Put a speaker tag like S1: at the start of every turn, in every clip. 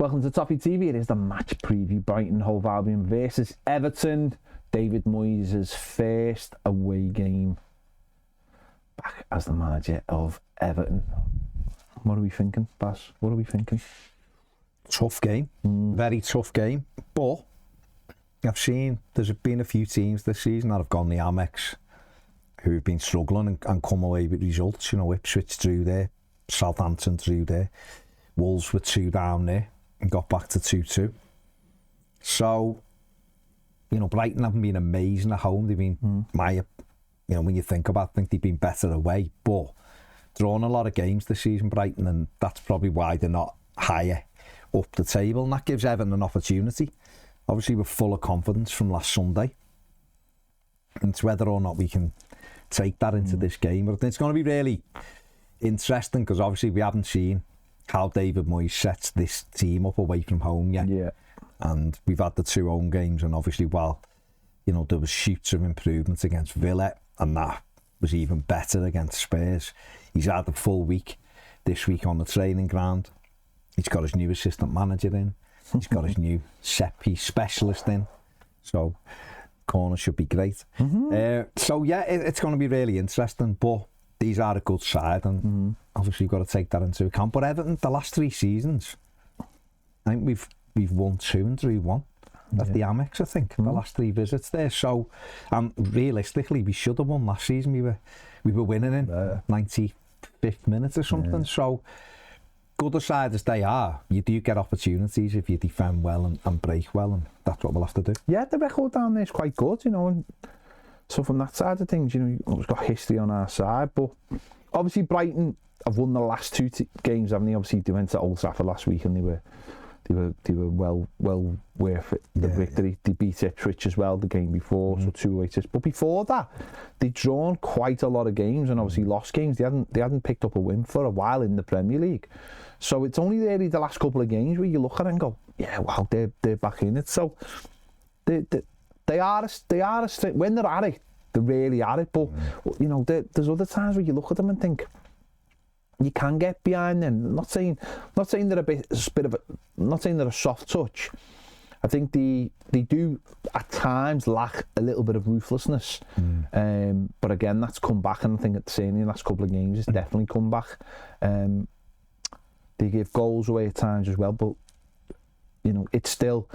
S1: welcome to Toffee TV. It is the match preview. Brighton Hove Albion versus Everton. David Moyes' first away game back as the manager of Everton. What are we thinking, Baz? What are we thinking?
S2: Tough game. Very tough game. But I've seen there's been a few teams this season that have gone the Amex who've been struggling and come away with results. You know, Ipswich drew there, Southampton drew there, Wolves were 2 down there and got back to 2-2. So, you know, Brighton haven't been amazing at home. They've been, you know, when you think about it, I think they've been better away. But drawn a lot of games this season, Brighton, and that's probably why they're not higher up the table. And that gives Everton an opportunity. Obviously, we're full of confidence from last Sunday. And it's whether or not we can take that into this game. But it's going to be really interesting because obviously we haven't seen how David Moyes sets this team up away from home yet.
S1: Yeah.
S2: And we've had the 2 home games, and obviously while, you know, there was shoots of improvements against Villa, and that was even better against Spurs. He's had a full week this week on the training ground. He's got his new assistant manager in. He's got his new set piece specialist in. So corner should be great. So yeah, it's going to be really interesting, but these are a good side, and obviously you've got to take that into account. But Everton, the last 3 seasons, I think we've won 2 and drew 1 at the Amex, I think, the last 3 visits there. So, realistically, we should have won last season. We were winning in 95th minute or something. So, good aside as they are, you do get opportunities if you defend well and break well, and that's what we'll have to do.
S1: Yeah, the record down there is quite good, you know, and so from that side of things, you know, we've got history on our side, but obviously Brighton have won the last 2 games, haven't they? Obviously they went to Old Trafford last week and they were well worth it, the victory. They beat Ipswich as well the game before, so 2 away. But before that, they'd drawn quite a lot of games and obviously lost games. They hadn't picked up a win for a while in the Premier League. So it's only really the last couple of games where you look at it and go, yeah, wow, they're back in it. So they are when they're at it, they're really at it. But you know, there's other times where you look at them and think you can get behind them. I'm not saying they're not saying they're a soft touch. I think they do at times lack a little bit of ruthlessness. But again, that's come back, and I think at the last couple of games, it's definitely come back. They give goals away at times as well, but you know, it's still.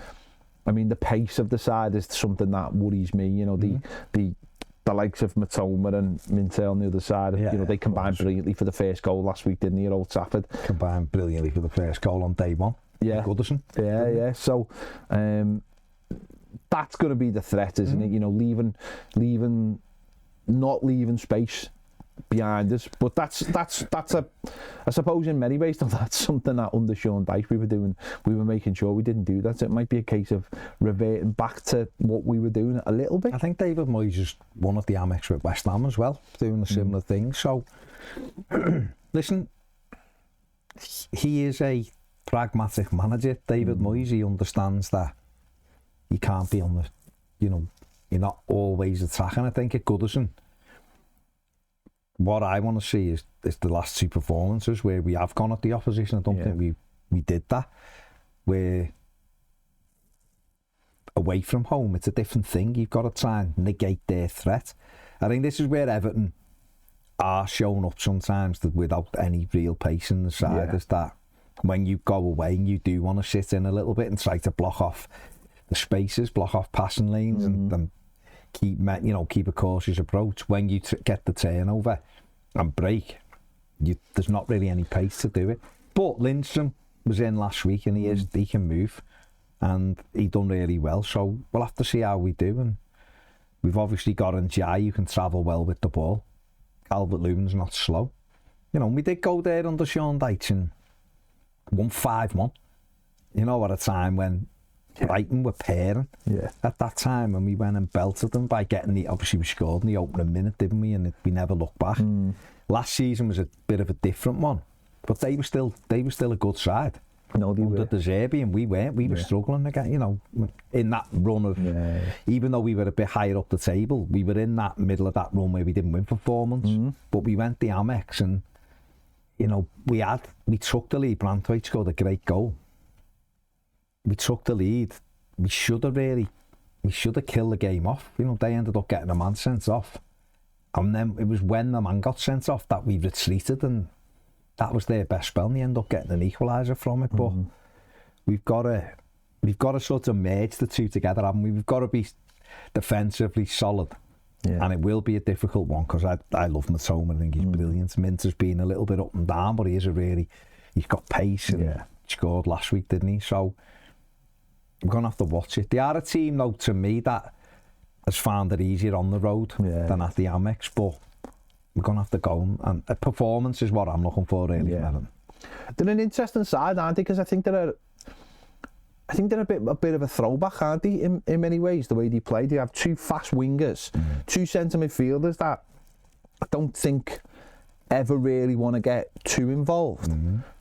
S1: I mean, the pace of the side is something that worries me. You know, the likes of Matoma and Mintel on the other side, you know, they combined brilliantly for the first goal last week, didn't they, at Old Trafford?
S2: Combined brilliantly for the first goal on day 1.
S1: Yeah.
S2: Goodison.
S1: Yeah. So, that's going to be the threat, isn't it? You know, not leaving space behind us. But that's I suppose in many ways, though, that's something that under Sean Dyche we were doing. We were making sure we didn't do that. So it might be a case of reverting back to what we were doing a little bit.
S2: I think David Moyes is one of the Amex with West Ham as well, doing a similar thing. So, listen, he is a pragmatic manager, David Moyes. He understands that you can't be on the, you know, you're not always attacking. I think at Goodison, what I want to see is the last 2 performances where we have gone at the opposition. I don't think we did that. Where away from home, it's a different thing. You've got to try and negate their threat. I think this is where Everton are showing up sometimes that without any real pace in the side, is that when you go away and you do want to sit in a little bit and try to block off the spaces, block off passing lanes and keep a cautious approach. When you get the turnover and break, there's not really any pace to do it. But Lindstrom was in last week and he can move, and he done really well. So we'll have to see how we do. And we've obviously got Njai who can travel well with the ball. Calvert-Lewin's not slow. You know, we did go there under Sean Dyche and won 5-1. You know, at a time when Brighton were pairing at that time, and we went and belted them by getting obviously we scored in the opening minute, didn't we? And we never looked back. Last season was a bit of a different one, but they were still a good side.
S1: No, they
S2: under
S1: were.
S2: De Zerbi, and we weren't. We were struggling again, you know, in that run of, even though we were a bit higher up the table, we were in that middle of that run where we didn't win performance, but we went the Amex, and you know, we took the lead. Branthwaite scored a great goal. we took the lead. We should have killed the game off. You know, they ended up getting a man sent off. And then it was when the man got sent off that we retreated, and that was their best spell, and they ended up getting an equaliser from it. But we've got to sort of merge the two together, haven't we? We've got to be defensively solid. Yeah. And it will be a difficult one, because I love Matoma. I think he's brilliant. Minter's been a little bit up and down, but he's got pace, and he scored last week, didn't he? So we're going to have to watch it. They are a team, though, to me, that has found it easier on the road than at the Amex, but we're going to have to go, and a performance is what I'm looking for, really.
S1: Yeah. They're an interesting side, aren't they? Because I think they're a bit of a throwback, aren't they, in many ways, the way they play. They have two fast wingers, two centre midfielders that I don't think ever really want to get too involved.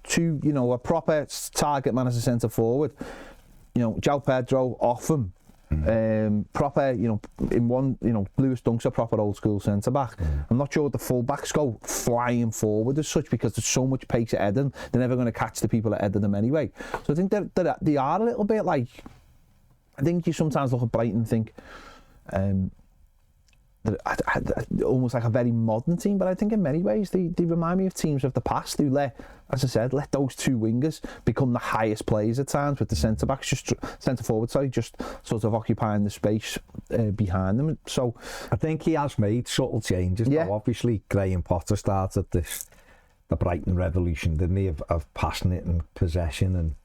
S1: Two, you know, a proper target man as a centre forward. You know, João Pedro off him. Proper, you know, in one, you know, Lewis Dunk's a proper old school centre back. I'm not sure the full backs go flying forward as such, because there's so much pace at Eden. They're never going to catch the people at Eden them anyway. So I think they are a little bit like, I think you sometimes look at Brighton and think almost like a very modern team, but I think in many ways they remind me of teams of the past who let those two wingers become the highest players at times, with the centre backs just sort of occupying the space behind them. So
S2: I think he has made subtle changes. Now, obviously Graham Potter started the Brighton revolution, didn't he, of passing it and possession, and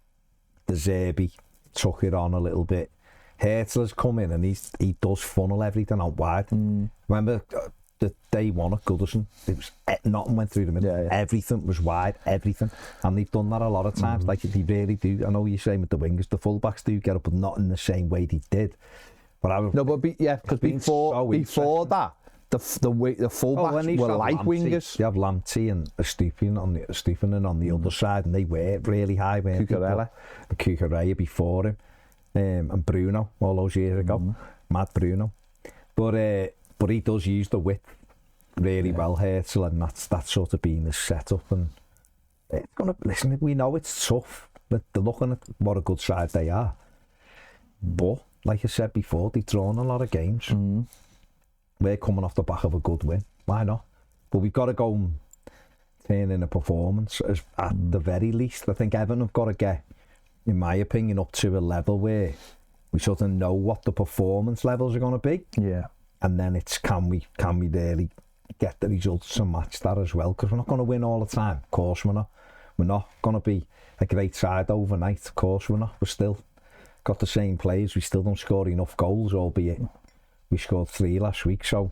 S2: De Zerbi took it on a little bit. Hertler's come in and he does funnel everything out wide. Remember the day one at Goodison, it was nothing went through the middle. Everything was wide, everything, and they've done that a lot of times. Like they really do. I know you're saying with the wingers, the fullbacks do get up, but not in the same way they did. But because before that, the fullbacks were like wingers. You have Lamptey and Stephen on the other side, and they were really high. Cucurella before him. And Bruno all those years ago, Matt Bruno, but he does use the width really well, Herzl, and that's sort of been the setup. And it's gonna listen. We know it's tough, but they're looking at what a good side they are. But like I said before, they've drawn a lot of games. We're coming off the back of a good win. Why not? But we've got to go and turn in a performance at the very least. I think Everton have got to get, in my opinion, up to a level where we sort of know what the performance levels are going to be.
S1: Yeah.
S2: And then it's can we really get the results and match that as well? Because we're not going to win all the time. Of course we're not. We're not going to be a great side overnight. Of course we're not. We're still got the same players. We still don't score enough goals, albeit we scored 3 last week. So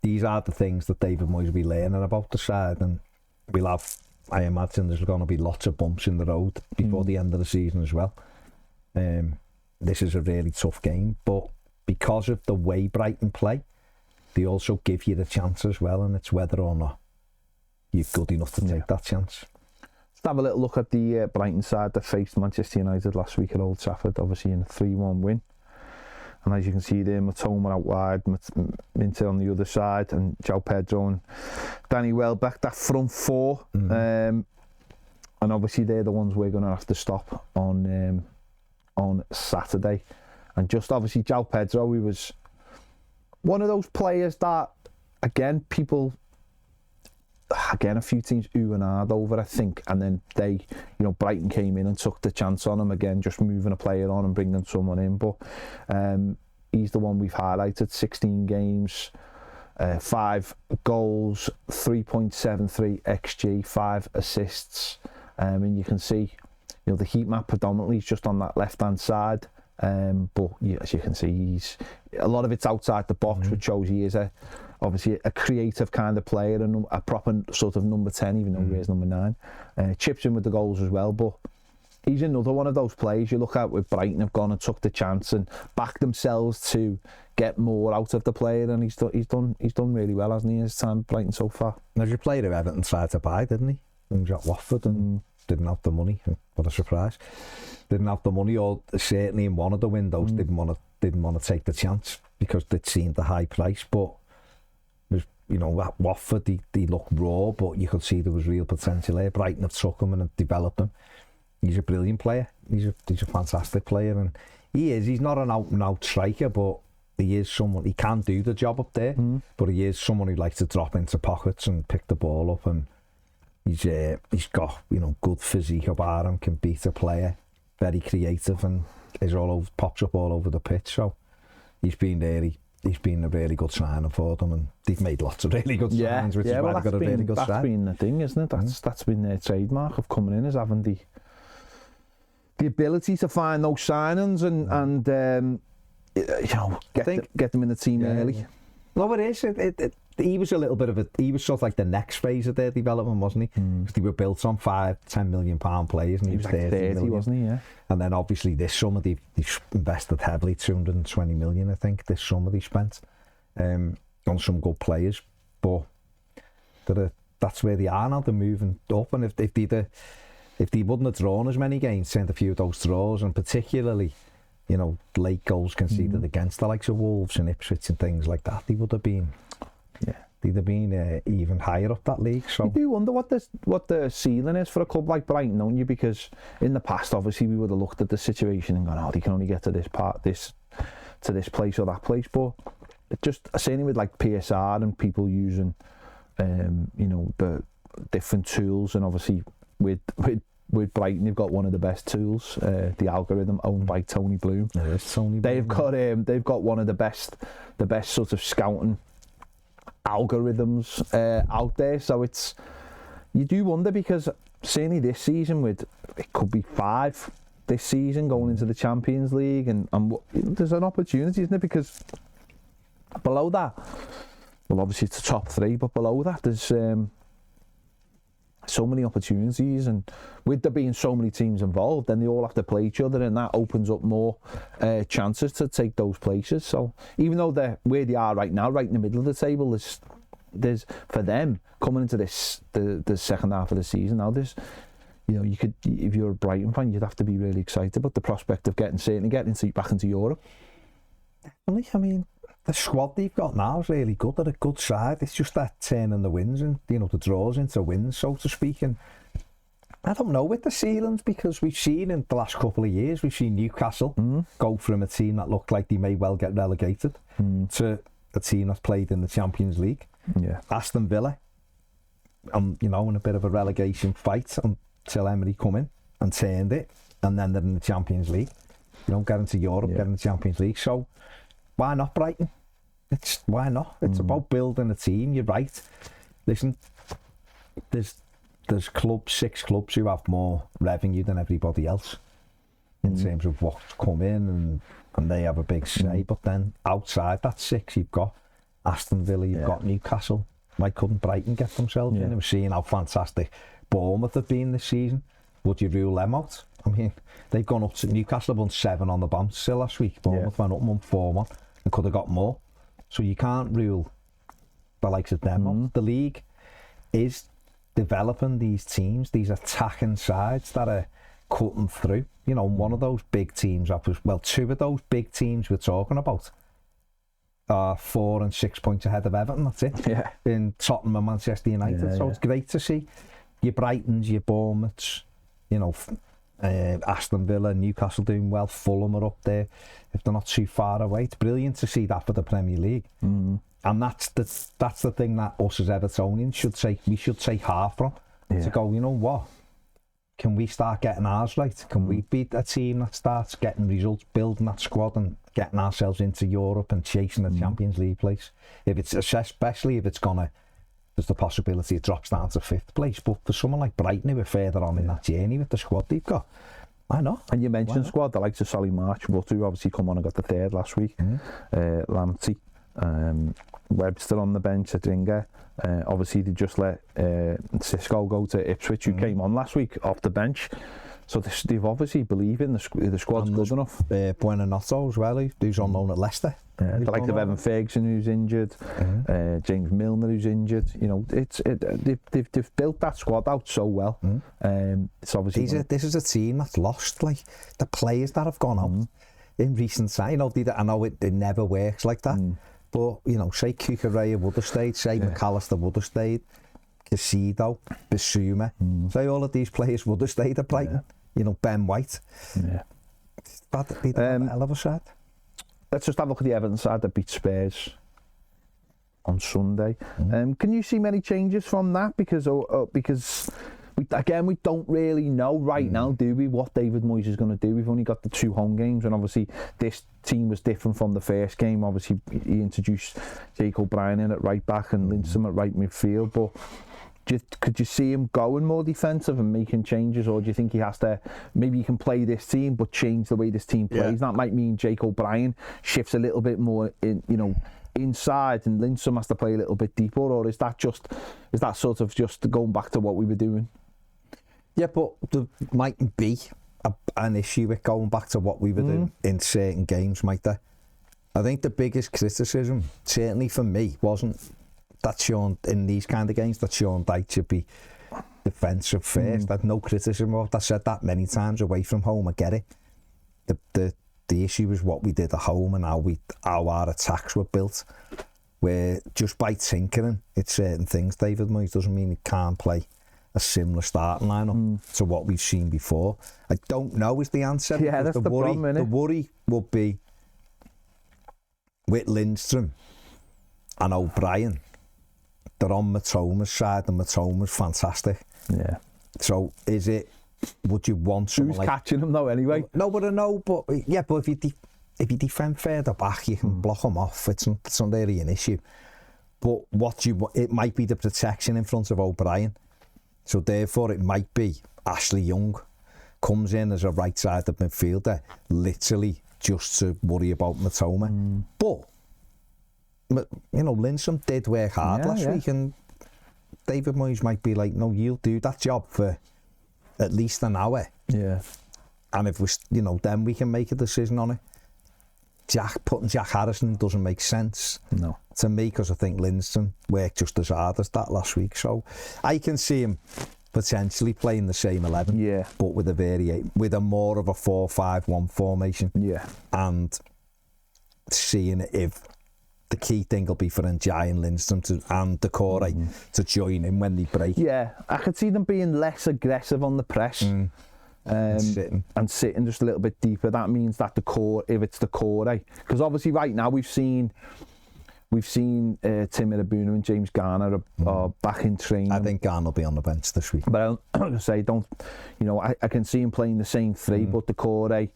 S2: these are the things that David Moyes will be learning about the side, and we'll have, I imagine there's going to be lots of bumps in the road before the end of the season as well. This is a really tough game, but because of the way Brighton play, they also give you the chance as well, and it's whether or not you're good enough to take that chance.
S1: Let's have a little look at the Brighton side that faced Manchester United last week at Old Trafford, obviously in a 3-1 win. And as you can see there, Matoma out wide, Minter on the other side, and João Pedro and Danny Welbeck, that front four. And obviously they're the ones we're going to have to stop on Saturday. And just obviously João Pedro, he was one of those players that, again, a few teams ooh and ahed over, I think, and then Brighton came in and took the chance on him again, just moving a player on and bringing someone in. But he's the one we've highlighted. 16 games, 5 goals, 3.73 XG, 5 assists, and you can see, the heat map predominantly is just on that left hand side. But as you can see, a lot of it's outside the box, which shows he is obviously a creative kind of player and a proper sort of number 10, even though he is number 9. Chips in with the goals as well, but he's another one of those players you look at with Brighton have gone and took the chance and backed themselves to get more out of the player, and he's done really well, hasn't he, in his time at Brighton so far.
S2: There's a player who Everton tried to buy, didn't he? He was at Watford and didn't have the money. What a surprise! Didn't have the money, or certainly in one of the windows didn't want to take the chance because they'd seen the high price. But at Watford, he looked raw, but you could see there was real potential there. Brighton have took him and have developed him. he's a brilliant player. He's a fantastic player, and he's not an out-and-out striker, but he is someone, he can do the job up there, but he is someone who likes to drop into pockets and pick the ball up, and he's got, good physique about him, can beat a player, very creative, and pops up all over the pitch. So he's been a really good signing for them, and they've made lots of really good signings, which is why they've got a really good sign.
S1: That's been the thing, isn't it? That's been their trademark of coming in, is having the ability to find those signings and get them in the team early.
S2: Yeah. No, it is. He was a little bit of he was sort of like the next phase of their development, wasn't he? Because they were built on £5-10 million players, and he was like 30 million.
S1: Wasn't he? Yeah.
S2: And then obviously this summer they've invested heavily, 220 million, I think, this summer they spent on some good players. But that's where they are now. They're moving up, and if they wouldn't have drawn as many games, sent a few of those draws, and particularly, late goals conceded against the likes of Wolves and Ipswich and things like that, they would have been, they'd have been even higher up that league. So
S1: you do wonder what the ceiling is for a club like Brighton, don't you? Because in the past, obviously, we would have looked at the situation and gone, "Oh, they can only get to this place or that place." But it just, certainly with like PSR and people using, the different tools, and obviously with Brighton, they've got one of the best tools, the algorithm owned by Tony Bloom.
S2: It is Tony Bloom.
S1: They've got one of the best sort of scouting algorithms out there. So you do wonder, because certainly this season, it could be 5 this season going into the Champions League, and there's an opportunity, isn't it? Because below that, well, obviously it's the top 3, but below that there's so many opportunities, and with there being so many teams involved, then they all have to play each other, and that opens up more chances to take those places. So even though they're where they are right now, right in the middle of the table, there's for them coming into the second half of the season now, there's, you could, if you're a Brighton fan, you'd have to be really excited about the prospect of getting back into Europe.
S2: I mean, the squad they've got now is really good. They're a good side. It's just that turning the wins and, the draws into wins, so to speak. And I don't know with the ceilings, because we've seen in the last couple of years, we've seen Newcastle go from a team that looked like they may well get relegated to a team that's played in the Champions League.
S1: Yeah.
S2: Aston Villa, in a bit of a relegation fight until Emery come in and turned it, and then they're in the Champions League. Get into Europe, get in the Champions League. So why not Brighton? Why not? It's about building a team. You're right. Listen, there's 6 clubs who have more revenue than everybody else in terms of what's come in, and they have a big say. But then outside that 6, you've got Aston Villa, you've got Newcastle. Why couldn't Brighton get themselves in? We're seeing how fantastic Bournemouth have been this season. Would you rule them out? I mean, they've gone up to Newcastle, won 7 on the bounce still last week. Bournemouth went up and won 4-1 and could have got more. So you can't rule the likes of them out. The league is developing these teams, these attacking sides that are cutting through. One of those big teams, 2 of those big teams we're talking about are 4 and 6 points ahead of Everton, that's it. Yeah. In Tottenham and Manchester United. So it's great to see your Brightons, your Bournemouths, Aston Villa, Newcastle doing well, Fulham are up there if they're not too far away. It's brilliant to see that for the Premier League. And that's the thing that us as Evertonians should take heart from, to go, you know what, can we start getting ours right? Can we beat a team that starts getting results, building that squad and getting ourselves into Europe and chasing the Champions League place? Especially if it's there's the possibility it drops down to 5th place. But for someone like Brighton, who are further on in that journey with the squad they've got, why not?
S1: And you mentioned squad, the likes of Solly March, who obviously come on and got the 3rd last week. Lamptey, Webster on the bench at Ringer. Obviously, they just let Cisco go to Ipswich, who came on last week off the bench. So they've obviously believe in the squad's good enough.
S2: Buonanotte as well, who's on loan at Leicester.
S1: The likes of Evan Ferguson, who's injured, James Milner, who's injured. They've built that squad out so well. It's obviously
S2: this is a team that's lost, like the players that have gone out in recent time. I know it never works like that, but say Cucurella would have stayed, say McAllister would have stayed, Casido, Bissouma, say all of these players would have stayed at Brighton. you know, Ben White.
S1: Yeah.
S2: That'd be the hell of a side.
S1: Let's just have a look at the Everton side that beat Spurs on Sunday. Can you see many changes from that? Because we don't really know right now, do we, what David Moyes is going to do? We've only got the 2 home games, and obviously this team was different from the first game. Obviously, he introduced Brien in at right back and Lindstrom at right midfield, but could you see him going more defensive and making changes, or do you think he has to, maybe he can play this team but change the way this team plays? That might mean Brien shifts a little bit more in, you know, inside, and Lindstrom has to play a little bit deeper, or is that sort of just going back to what we were doing?
S2: Yeah, but there mightn't be an issue with going back to what we were doing in certain games, might there? I think the biggest criticism, certainly for me, wasn't that Sean, in these kind of games, that Sean Dyche should be defensive first. I had no criticism of that. I said that many times away from home. I get it. The issue was what we did at home and how our attacks were built. Where just by tinkering at certain things, David Moyes doesn't mean he can't play a similar starting lineup to what we've seen before. I don't know is the answer.
S1: Yeah, that's the
S2: worry,
S1: problem, innit?
S2: The worry will be with Lindstrom and O'Brien. They're on Matoma's side, and Matoma's fantastic.
S1: Yeah.
S2: So would you want someone
S1: Who's catching him though anyway?
S2: No, but I know, but if you defend further back, you can block them off. It's not really an issue. But it might be the protection in front of O'Brien. So therefore, it might be Ashley Young comes in as a right-sided midfielder, literally just to worry about Matoma. But you know, Lindstrom did work hard last week, and David Moyes might be like, no, you'll do that job for at least an hour.
S1: Yeah.
S2: And if then we can make a decision on it. Putting Jack Harrison doesn't make sense to me, because I think Lindstrom worked just as hard as that last week. So I can see him potentially playing the same 11, but with a more of a 4-5-1 formation. Yeah. And seeing if the key thing will be for Ndiaye and Lindstrom and Decore to join in when they break. Yeah,
S1: I could see them being less aggressive on the press. And sitting just a little bit deeper. That means that if it's Decore, because obviously right now we've seen Tim Irabuna and James Garner are back in training.
S2: I think Garner will be on the bench this week.
S1: But I'll say, I can see him playing the same 3, but Decore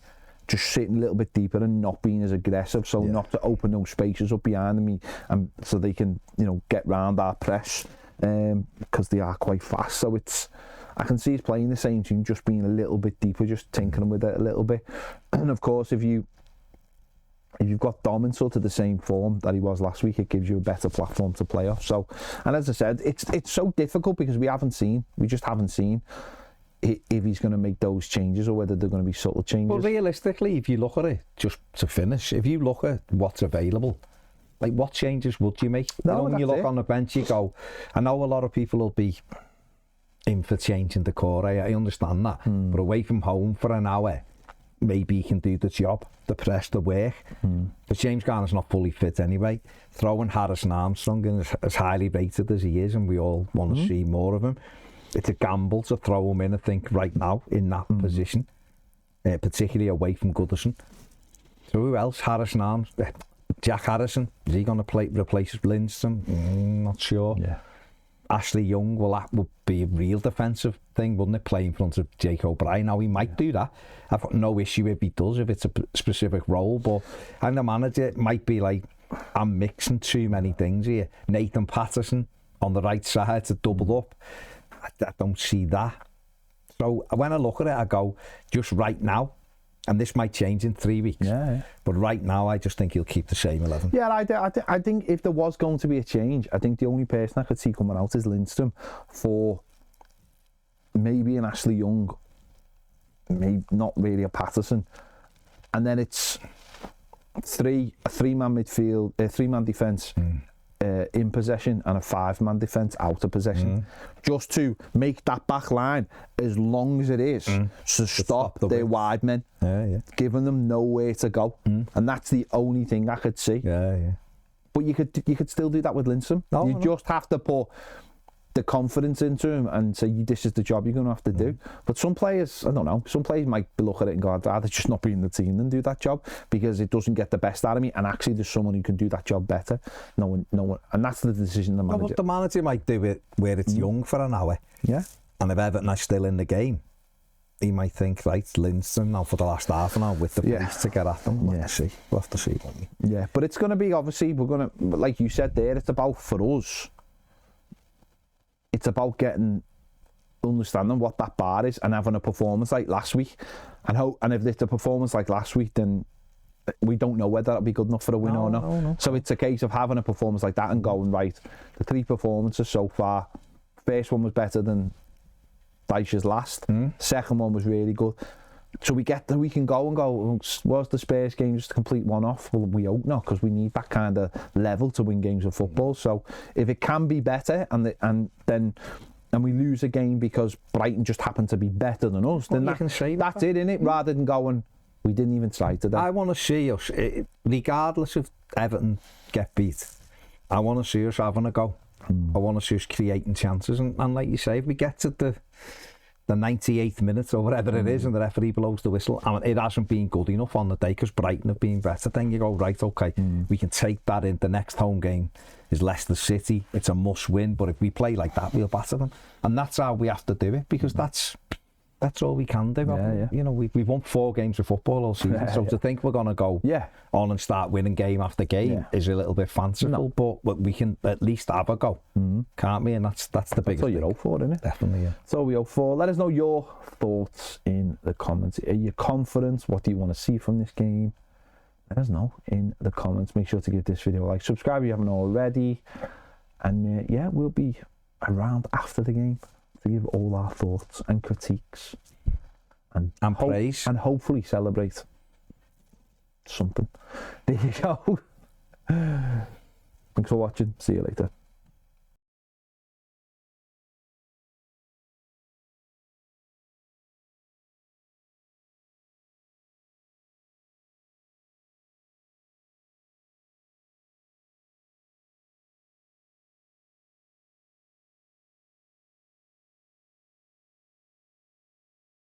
S1: just sitting a little bit deeper and not being as aggressive, so not to open those spaces up behind me, and so they can, get round our press, because they are quite fast. So I can see he's playing the same team, just being a little bit deeper, just tinkering with it a little bit. And of course, if you've got Dom in sort of the same form that he was last week, it gives you a better platform to play off. So, and as I said, it's so difficult because we just haven't seen if he's going to make those changes or whether they're going to be subtle changes.
S2: But realistically, if you look at it, just to finish, if you look at what's available, like what changes would you make? When you look on the bench, you go, I know a lot of people will be in for changing Decore, I understand that, but away from home for an hour, maybe he can do the job, the press, the work. But James Garner's not fully fit anyway. Throwing Harrison Armstrong in as highly rated as he is, and we all want to see more of him, it's a gamble to throw him in, I think, right now in that position, particularly away from Goodison. So who else? Jack Harrison, is he going to replace Lindstrom? Not sure. Yeah. Ashley Young, that would be a real defensive thing, wouldn't it? Play in front of Jake O'Brien. Now, he might do that. I've got no issue if he does, if it's a specific role, but I think the manager might be like, I'm mixing too many things here. Nathan Patterson on the right side to double up. I don't see that. So when I look at it, I go, just right now, and this might change in 3 weeks. Yeah. But right now, I just think he'll keep the same 11.
S1: Yeah, I think if there was going to be a change, I think the only person I could see coming out is Lindstrom for maybe an Ashley Young, maybe not really a Patterson, and then it's a three-man midfield, a 3-man defence. In possession and a 5-man defence out of possession, just to make that back line as long as it is to stop their wide men, giving them nowhere to go, and that's the only thing I could see. But you could still do that with Lindstrom. You just have to put the confidence into him and say, this is the job you're going to have to do. But some players, I don't know, some players might look at it and go, I'd rather just not be in the team than do that job because it doesn't get the best out of me, and actually there's someone who can do that job better. No one, and that's the decision the manager.
S2: Well, what the manager might do it where it's young for an hour.
S1: Yeah.
S2: And if Everton are still in the game, he might think, right, Lindstrom now for the last half an hour with the police to get at them. We'll have to see, won't we?
S1: Yeah, but it's going to be, obviously, we're going to, like you said there, it's about, for us, it's about understanding what that bar is and having a performance like last week. And if it's a performance like last week, then we don't know whether that'll be good enough for a win or not. No. So it's a case of having a performance like that and going, right, the 3 performances so far, first one was better than Dyche's last. Second one was really good. So we can go and go, was the Spurs game just a complete one-off? Well, we hope not, because we need that kind of level to win games of football. So if it can be better and we lose a game because Brighton just happened to be better than us, then that's it, innit? Rather than going, we didn't even try today.
S2: I want to see us, regardless if Everton get beat, I want to see us having a go. I want to see us creating chances, and like you say, if we get to the 98th minute or whatever it is and the referee blows the whistle and it hasn't been good enough on the day because Brighton have been better, then you go, right, okay, we can take that in. The next home game is Leicester City. It's a must win, but if we play like that, we'll batter them, and that's how we have to do it, because that's all we can do. You know, we've won 4 games of football all season, so to think we're going to go on and start winning game after game is a little bit fanciful, but we can at least have a go, can't we? And that's the biggest.
S1: That's all you hope for, isn't it?
S2: Definitely, yeah.
S1: That's all we hope for. Let us know your thoughts in the comments. Are you confident? What do you want to see from this game? Let us know in the comments. Make sure to give this video a like, subscribe if you haven't already, and we'll be around after the game to give all our thoughts and critiques and praise, and hopefully celebrate something. There you go. Thanks for watching. See you later.